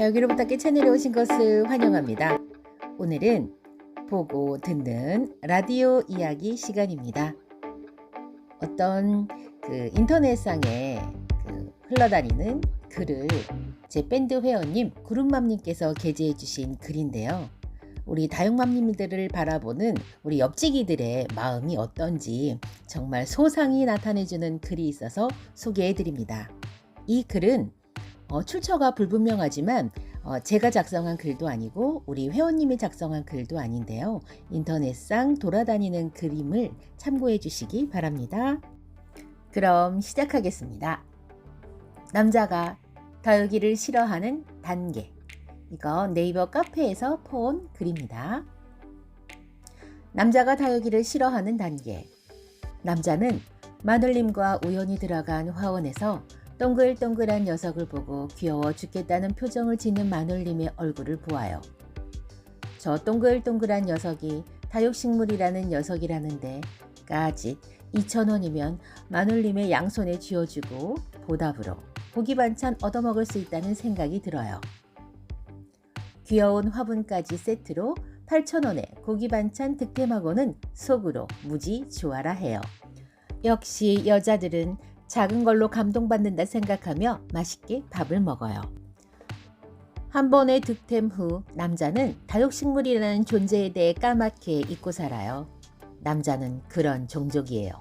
여기로 부탁해 채널에 오신 것을 환영합니다. 오늘은 보고 듣는 라디오 이야기 시간입니다. 어떤 인터넷상에 흘러다니는 글을 제 밴드 회원님 구름맘님께서 게재해 주신 글인데요. 우리 다육맘님들을 바라보는 우리 옆지기들의 마음이 어떤지 정말 소상히 나타내주는 글이 있어서 소개해 드립니다. 이 글은 출처가 불분명하지만 제가 작성한 글도 아니고 우리 회원님이 작성한 글도 아닌데요. 인터넷상 돌아다니는 그림을 참고해 주시기 바랍니다. 그럼 시작하겠습니다. 남자가 다육이를 싫어하는 단계. 이거 네이버 카페에서 본 글입니다. 남자가 다육이를 싫어하는 단계. 남자는 마눌님과 우연히 들어간 화원에서 동글동글한 녀석을 보고 귀여워 죽겠다는 표정을 짓는 마눌님의 얼굴을 보아요. 저 동글동글한 녀석이 다육식물이라는 녀석이라는데 까짓 2,000원이면 마눌님의 양손에 쥐어주고 보답으로 고기 반찬 얻어먹을 수 있다는 생각이 들어요. 귀여운 화분까지 세트로 8,000원에 고기 반찬 득템하고는 속으로 무지 좋아라 해요. 역시 여자들은 작은 걸로 감동받는다 생각하며 맛있게 밥을 먹어요. 한 번의 득템 후 남자는 다육식물이라는 존재에 대해 까맣게 잊고 살아요. 남자는 그런 종족이에요.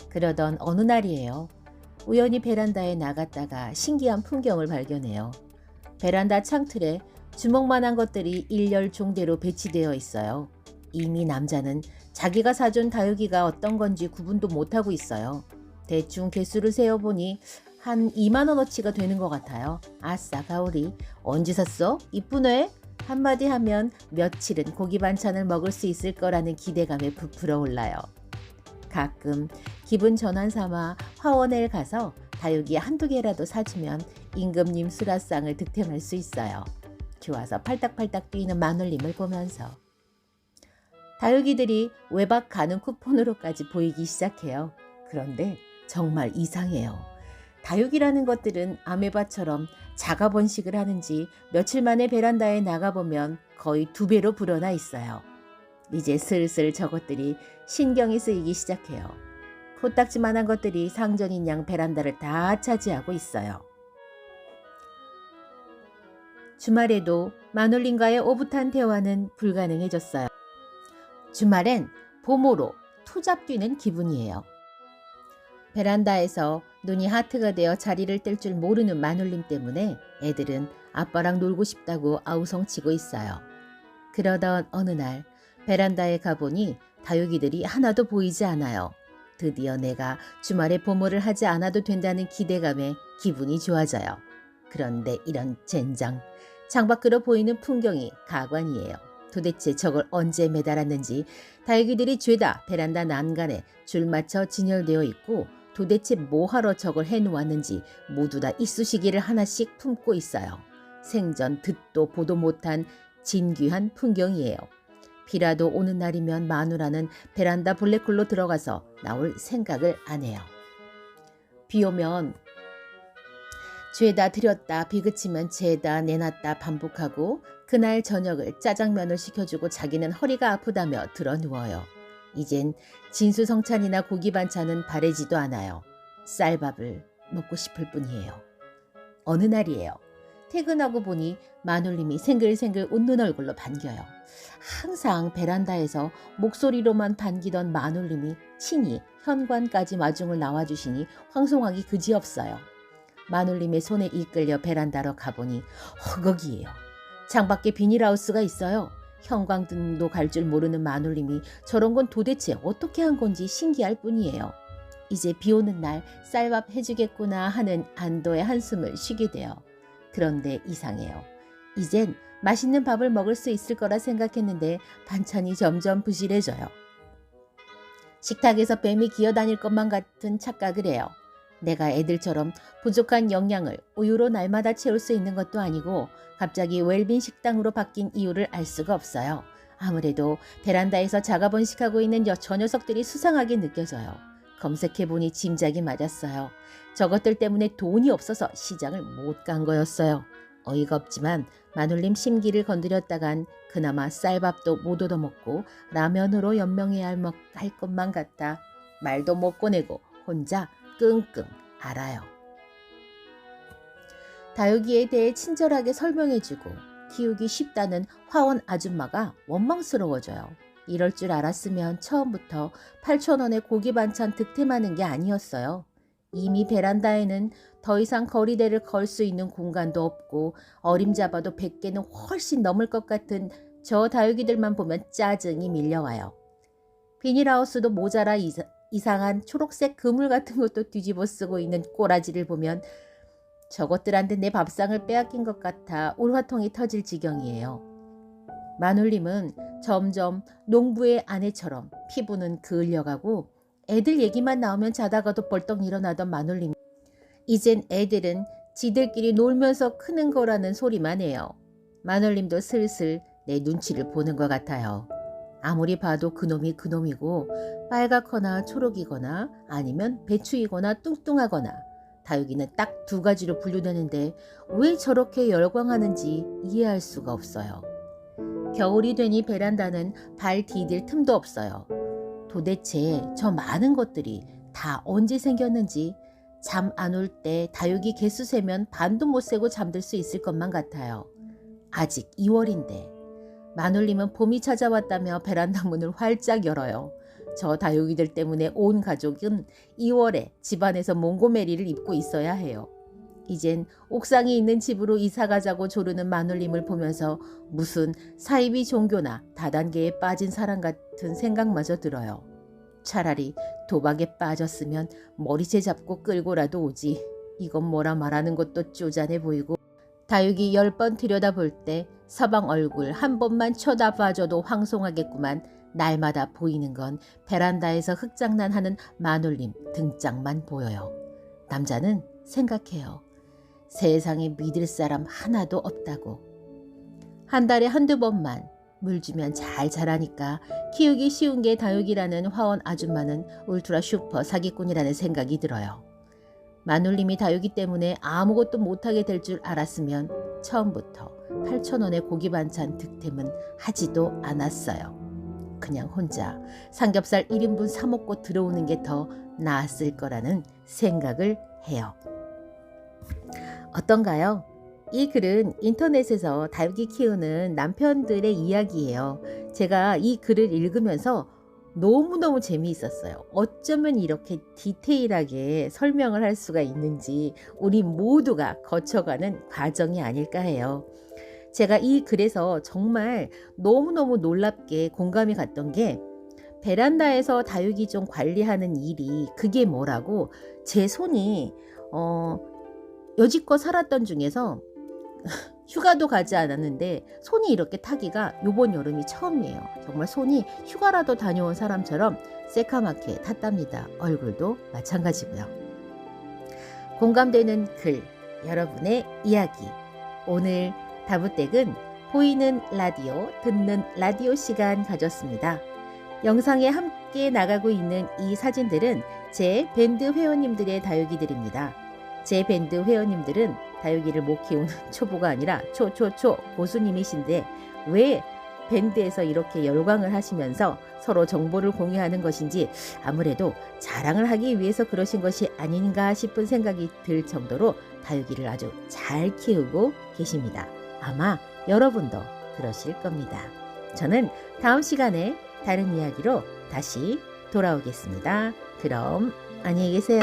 그러던 어느 날이에요. 우연히 베란다에 나갔다가 신기한 풍경을 발견해요. 베란다 창틀에 주먹만한 것들이 일렬 종대로 배치되어 있어요. 이미 남자는 자기가 사준 다육이가 어떤 건지 구분도 못하고 있어요. 대충 개수를 세어보니 한 2만원어치가 되는 것 같아요. 아싸 가오리 언제 샀어? 이쁘네? 한마디 하면 며칠은 고기 반찬을 먹을 수 있을 거라는 기대감에 부풀어 올라요. 가끔 기분 전환 삼아 화원에 가서 다육이 한두 개라도 사주면 임금님 수라상을 득템할 수 있어요. 좋아서 팔딱팔딱 뛰는 마눌님을 보면서 다육이들이 외박 가는 쿠폰으로까지 보이기 시작해요. 그런데 정말 이상해요. 다육이라는 것들은 아메바처럼 자가 번식을 하는지 며칠 만에 베란다에 나가보면 거의 2배로 불어나 있어요. 이제 슬슬 저것들이 신경이 쓰이기 시작해요. 코딱지만한 것들이 상전인 양 베란다를 다 차지하고 있어요. 주말에도 마눌님과의 오붓한 대화는 불가능해졌어요. 주말엔 봄으로 투잡 뛰는 기분이에요. 베란다에서 눈이 하트가 되어 자리를 뗄 줄 모르는 마눌님 때문에 애들은 아빠랑 놀고 싶다고 아우성치고 있어요. 그러던 어느 날 베란다에 가보니 다육이들이 하나도 보이지 않아요. 드디어 내가 주말에 보모를 하지 않아도 된다는 기대감에 기분이 좋아져요. 그런데 이런 젠장, 창밖으로 보이는 풍경이 가관이에요. 도대체 저걸 언제 매달았는지 다육이들이 죄다 베란다 난간에 줄 맞춰 진열되어 있고 도대체 뭐하러 저걸 해놓았는지 모두 다 이쑤시개를 하나씩 품고 있어요. 생전 듣도 보도 못한 진귀한 풍경이에요. 비라도 오는 날이면 마누라는 베란다 블랙홀로 들어가서 나올 생각을 안 해요. 비 오면 죄다 들였다 비그치면 죄다 내놨다 반복하고 그날 저녁을 짜장면을 시켜주고 자기는 허리가 아프다며 들어 누워요. 이젠 진수성찬이나 고기 반찬은 바래지도 않아요. 쌀밥을 먹고 싶을 뿐이에요. 어느 날이에요. 퇴근하고 보니 마눌님이 생글생글 웃는 얼굴로 반겨요. 항상 베란다에서 목소리로만 반기던 마눌님이 친히 현관까지 마중을 나와주시니 황송하기 그지없어요. 마눌님의 손에 이끌려 베란다로 가보니 허걱이에요. 창밖에 비닐하우스가 있어요. 형광등도 갈 줄 모르는 마눌님이 저런 건 도대체 어떻게 한 건지 신기할 뿐이에요. 이제 비 오는 날 쌀밥 해주겠구나 하는 안도의 한숨을 쉬게 돼요. 그런데 이상해요. 이젠 맛있는 밥을 먹을 수 있을 거라 생각했는데 반찬이 점점 부실해져요. 식탁에서 뱀이 기어다닐 것만 같은 착각을 해요. 내가 애들처럼 부족한 영양을 우유로 날마다 채울 수 있는 것도 아니고 갑자기 웰빙 식당으로 바뀐 이유를 알 수가 없어요. 아무래도 베란다에서 자가 번식하고 있는 저 녀석들이 수상하게 느껴져요. 검색해보니 짐작이 맞았어요. 저것들 때문에 돈이 없어서 시장을 못 간 거였어요. 어이가 없지만 마눌님 심기를 건드렸다간 그나마 쌀밥도 못 얻어먹고 라면으로 연명해야 할 것만 같아 말도 못 꺼내고 혼자 끙끙 앓아요. 다육이에 대해 친절하게 설명해주고 키우기 쉽다는 화원 아줌마가 원망스러워져요. 이럴 줄 알았으면 처음부터 8,000원에 고기 반찬 득템하는 게 아니었어요. 이미 베란다에는 더 이상 거리대를 걸 수 있는 공간도 없고 어림잡아도 100개는 훨씬 넘을 것 같은 저 다육이들만 보면 짜증이 밀려와요. 비닐하우스도 모자라 이상한 초록색 그물 같은 것도 뒤집어 쓰고 있는 꼬라지를 보면 저것들한테 내 밥상을 빼앗긴 것 같아 울화통이 터질 지경이에요. 마눌님은 점점 농부의 아내처럼 피부는 그을려가고 애들 얘기만 나오면 자다가도 벌떡 일어나던 마눌님. 이젠 애들은 지들끼리 놀면서 크는 거라는 소리만 해요. 마눌님도 슬슬 내 눈치를 보는 것 같아요. 아무리 봐도 그놈이 그놈이고 빨갛거나 초록이거나 아니면 배추이거나 뚱뚱하거나 다육이는 딱 두 가지로 분류되는데 왜 저렇게 열광하는지 이해할 수가 없어요. 겨울이 되니 베란다는 발 디딜 틈도 없어요. 도대체 저 많은 것들이 다 언제 생겼는지 잠 안 올 때 다육이 개수 세면 반도 못 세고 잠들 수 있을 것만 같아요. 아직 2월인데 마눌님은 봄이 찾아왔다며 베란다 문을 활짝 열어요. 저 다육이들 때문에 온 가족은 2월에 집안에서 몽고메리를 입고 있어야 해요. 이젠 옥상이 있는 집으로 이사가자고 조르는 마눌님을 보면서 무슨 사이비 종교나 다단계에 빠진 사람 같은 생각마저 들어요. 차라리 도박에 빠졌으면 머리채 잡고 끌고라도 오지. 이건 뭐라 말하는 것도 쪼잔해 보이고 다육이 10번 들여다볼 때 서방 얼굴 한 번만 쳐다봐줘도 황송하겠구만 날마다 보이는 건 베란다에서 흙장난하는 마눌님 등짝만 보여요. 남자는 생각해요. 세상에 믿을 사람 하나도 없다고. 한 달에 한두 번만 물 주면 잘 자라니까 키우기 쉬운 게 다육이라는 화원 아줌마는 울트라 슈퍼 사기꾼이라는 생각이 들어요. 마눌님이 다육이 때문에 아무것도 못하게 될 줄 알았으면 처음부터 8,000원의 고기 반찬 득템은 하지도 않았어요. 그냥 혼자 삼겹살 1인분 사 먹고 들어오는 게 더 나았을 거라는 생각을 해요. 어떤가요? 이 글은 인터넷에서 다육이 키우는 남편들의 이야기예요. 제가 이 글을 읽으면서 너무너무 재미있었어요. 어쩌면 이렇게 디테일하게 설명을 할 수가 있는지 우리 모두가 거쳐가는 과정이 아닐까 해요. 제가 이 글에서 정말 너무너무 놀랍게 공감이 갔던 게 베란다에서 다육이 좀 관리하는 일이 그게 뭐라고 제 손이 여지껏 살았던 중에서 휴가도 가지 않았는데 손이 이렇게 타기가 요번 여름이 처음이에요. 정말 손이 휴가라도 다녀온 사람처럼 새카맣게 탔답니다. 얼굴도 마찬가지고요. 공감되는 글, 여러분의 이야기. 오늘 다부댁은 보이는 라디오, 듣는 라디오 시간 가졌습니다. 영상에 함께 나가고 있는 이 사진들은 제 밴드 회원님들의 다육이들입니다. 제 밴드 회원님들은 다육이를 못 키우는 초보가 아니라 초초초 고수님이신데 왜 밴드에서 이렇게 열광을 하시면서 서로 정보를 공유하는 것인지 아무래도 자랑을 하기 위해서 그러신 것이 아닌가 싶은 생각이 들 정도로 다육이를 아주 잘 키우고 계십니다. 아마 여러분도 그러실 겁니다. 저는 다음 시간에 다른 이야기로 다시 돌아오겠습니다. 그럼 안녕히 계세요.